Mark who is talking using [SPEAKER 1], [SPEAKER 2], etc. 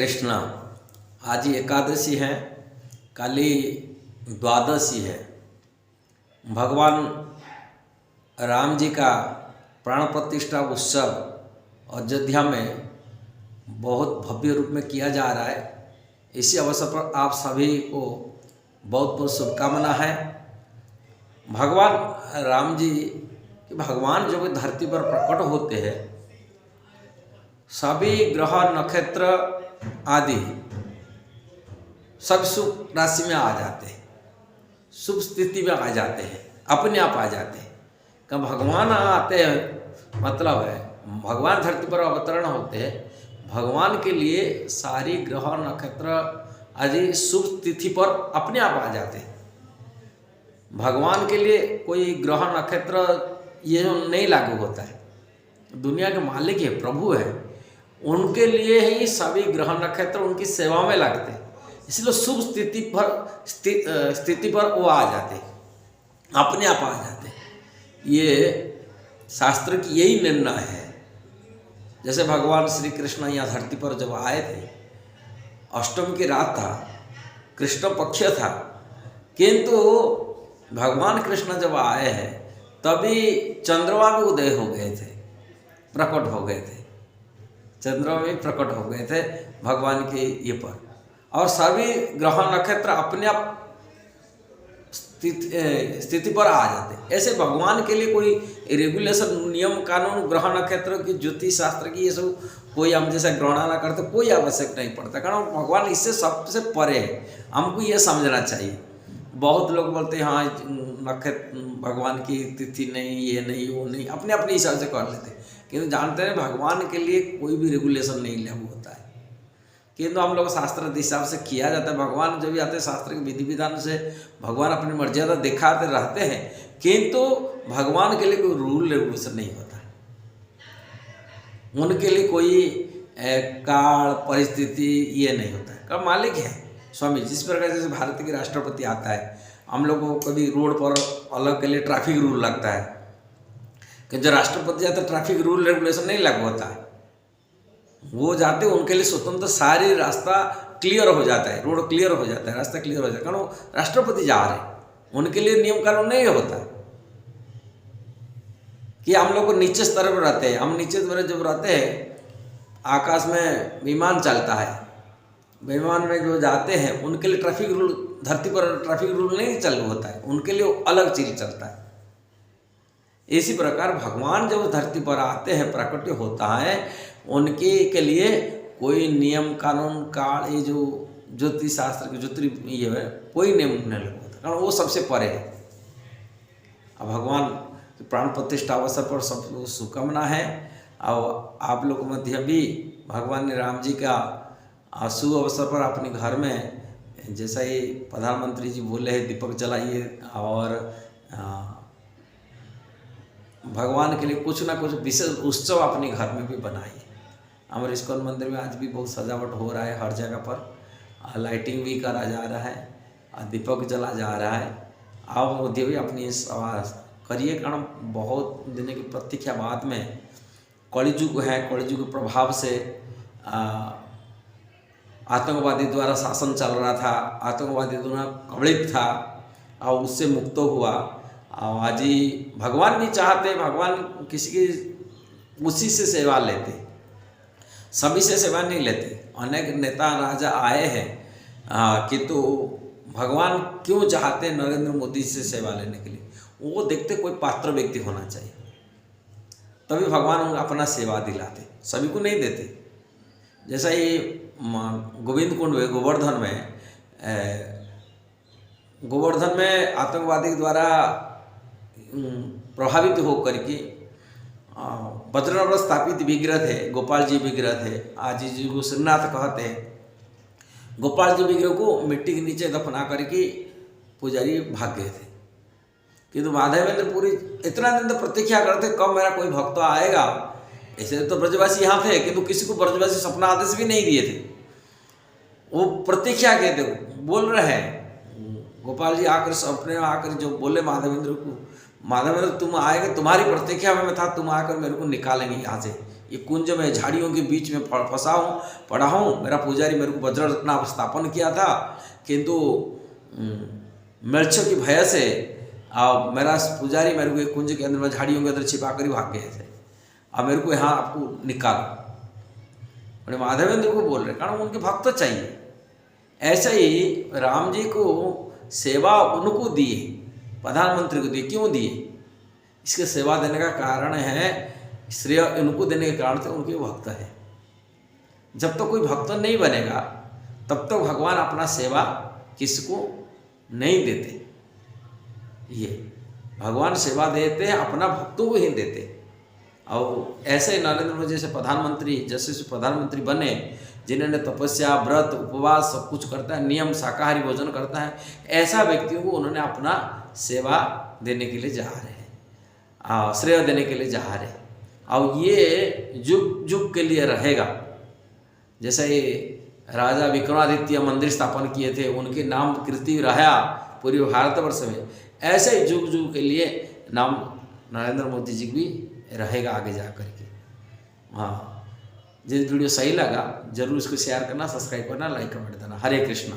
[SPEAKER 1] कृष्ण। आज एकादशी है, काली द्वादशी है। भगवान राम जी का प्राण प्रतिष्ठा उत्सव अयोध्या में बहुत भव्य रूप में किया जा रहा है। इसी अवसर पर आप सभी को बहुत बहुत शुभकामना है। भगवान राम जी कि भगवान जब धरती पर प्रकट होते हैं, सभी ग्रह नक्षत्र आदि सब शुभ राशि में आ जाते हैं, शुभ स्थिति में आ जाते हैं, अपने आप आ जाते हैं। कब भगवान आते हैं मतलब है भगवान धरती पर अवतरण होते हैं, भगवान के लिए सारी ग्रह नक्षत्र आदि शुभ तिथि पर अपने आप आ जाते हैं। भगवान के लिए कोई ग्रह नक्षत्र ये नहीं लागू होता है। दुनिया के मालिक है, प्रभु है, उनके लिए ही सभी ग्रह नक्षत्र उनकी सेवा में लगते हैं। इसलिए शुभ स्थिति पर वो आ जाते हैं, अपने आप आ जाते हैं। ये शास्त्र की यही निर्णय है। जैसे भगवान श्री कृष्ण यहाँ धरती पर जब आए थे, अष्टमी की रात था, कृष्ण पक्ष था, किंतु भगवान कृष्ण जब आए हैं तभी चंद्रमा भी उदय हो गए थे, प्रकट हो गए थे, चंद्रमा भी प्रकट हो गए थे भगवान के ये पर। और सभी ग्रह नक्षत्र अपने आप स्थिति पर आ जाते। ऐसे भगवान के लिए कोई रेगुलेशन, नियम कानून, ग्रह नक्षत्र की, ज्योतिष शास्त्र की, ये सब कोई हम जैसा गणना ना करते, कोई आवश्यक नहीं पड़ता, कारण भगवान इससे सबसे परे है। हमको ये समझना चाहिए। बहुत लोग बोलते हैं हाँ नक्षत्र भगवान की तिथि नहीं, ये नहीं, वो नहीं, अपने अपने हिसाब से कर लेते, किंतु जानते हैं भगवान के लिए कोई भी रेगुलेशन नहीं लागू होता है। किंतु हम लोग शास्त्र के हिसाब से किया जाता है। भगवान जब भी आते हैं शास्त्र के विधि विधान से भगवान अपनी मर्यादा दिखाते रहते हैं, किंतु भगवान के लिए कोई रूल रेगुलेशन नहीं होता। उनके लिए कोई काल परिस्थिति ये नहीं होता है। कब मालिक है स्वामी। जिस प्रकार जैसे भारत के राष्ट्रपति आता है, हम लोग को कभी रोड पर अलग के लिए ट्रैफिक रूल लगता है, कि जो राष्ट्रपति जाते ट्रैफिक रूल रेगुलेशन नहीं लागू होता है। वो जाते उनके लिए स्वतंत्र सारी रास्ता क्लियर हो जाता है, रोड क्लियर हो जाता है, रास्ता क्लियर हो जाता है, कारण वो राष्ट्रपति जा रहे हैं, उनके लिए नियम कानून नहीं होता। कि हम लोग को नीचे स्तर पर रहते हैं, हम नीचे स्तर जब रहते हैं, आकाश में विमान चलता है, विमान में जो जाते हैं उनके लिए ट्रैफिक रूल, धरती पर ट्रैफिक रूल नहीं चालू होता है, उनके लिए अलग चीज चलता है। इसी प्रकार भगवान जब धरती पर आते हैं, प्रकट होता है, उनके के लिए कोई नियम कानून काल, ये जो ज्योतिष शास्त्र की ज्योतिष ये है, कोई नियम नहीं लागू होता, कारण वो सबसे परे है। अब भगवान प्राण प्रतिष्ठा अवसर पर सब शुभकामना है। और आप लोगों मध्य भी भगवान राम जी का शुभ अवसर पर अपने घर में, जैसा ही प्रधानमंत्री जी बोले हैं, दीपक जलाइए और भगवान के लिए कुछ ना कुछ विशेष उत्सव अपने घर में भी बनाइए। हमारे इस्कॉन मंदिर में आज भी बहुत सजावट हो रहा है, हर जगह पर लाइटिंग भी करा जा रहा है, दीपक जला जा रहा है। आप मध्य भी अपनी आवाज़ करिए, कारण बहुत दिन की प्रतीक्षा बाद में कलियुग है, कलियुग के प्रभाव से आतंकवादी द्वारा शासन चल रहा था, आतंकवादी द्वारा कबलित था और उससे मुक्त हुआ। और आज ही भगवान भी चाहते, भगवान किसी की उसी से सेवा लेते, सभी से सेवा नहीं लेते। अनेक नेता राजा आए हैं, किंतु भगवान क्यों चाहते नरेंद्र मोदी से सेवा लेने के लिए? वो देखते कोई पात्र व्यक्ति होना चाहिए, तभी भगवान अपना सेवा दिलाते, सभी को नहीं देते। जैसा ही गोविंद कुंड में गोवर्धन में आतंकवादी द्वारा प्रभावित होकर के वज्र पर स्थापित विग्रह थे, गोपाल जी विग्रह थे, आज जी को श्रीनाथ कहते हैं। गोपाल जी विग्रह को मिट्टी के नीचे दफना करके पुजारी भाग गए थे, किंतु माधवेंद्र पूरी इतना दिन तो प्रतीक्षा करते कब मेरा कोई भक्त आएगा। ऐसे तो ब्रजवासी यहाँ थे, किंतु किसी को ब्रजवासी सपना आदेश भी नहीं दिए थे। वो प्रतीक्षा के थे, बोल रहे हैं गोपाल जी आकर सपने में आकर जो बोले माधवेंद्र को, माधवेंद्र तुम आएगा, तुम्हारी प्रतीक्षा में मैं था, तुम आकर मेरे को निकालेंगे यहाँ से, ये कुंज में झाड़ियों के बीच में फंसा हूँ, पड़ा हूँ। मेरा पुजारी मेरे को वज्र रत्न स्थापन किया था, किंतु मिर्च की भय से मेरा पुजारी मेरे को एक कुंज के अंदर में झाड़ियों के अंदर छिपा कर ही भाग गए थे। अब मेरे को यहाँ आपको निकालो। बड़े माधवेंद्र को बोल रहे, कारण उनके भक्त चाहिए। ऐसा ही राम जी को सेवा उनको दिए, प्रधानमंत्री को दिए। क्यों दिए? इसके सेवा देने का कारण है, श्रेय उनको देने के कारण से उनके भक्त है। जब तक कोई भक्त नहीं बनेगा तब तक भगवान अपना सेवा किसको नहीं देते। ये भगवान सेवा देते हैं, अपना भक्तों को ही देते। और ऐसे नरेंद्र मोदी जैसे प्रधानमंत्री, जैसे प्रधानमंत्री बने, जिन्होंने तपस्या, व्रत, उपवास सब कुछ करता है, नियम शाकाहारी भोजन करता है, ऐसा व्यक्तियों को उन्होंने अपना सेवा देने के लिए जा रहे हैं, श्रेय देने के लिए जा रहे हैं। और ये जुग जुग के लिए रहेगा। जैसे ये राजा विक्रमादित्य मंदिर स्थापन किए थे, उनके नाम कीर्ति रहा पूरे भारतवर्ष में, ऐसे ही जुग जुग के लिए नाम नरेंद्र मोदी जी भी रहेगा आगे जा कर के। हाँ, जिस वीडियो सही लगा जरूर इसको शेयर करना, सब्सक्राइब करना, लाइक कमेंट देना। हरे कृष्णा।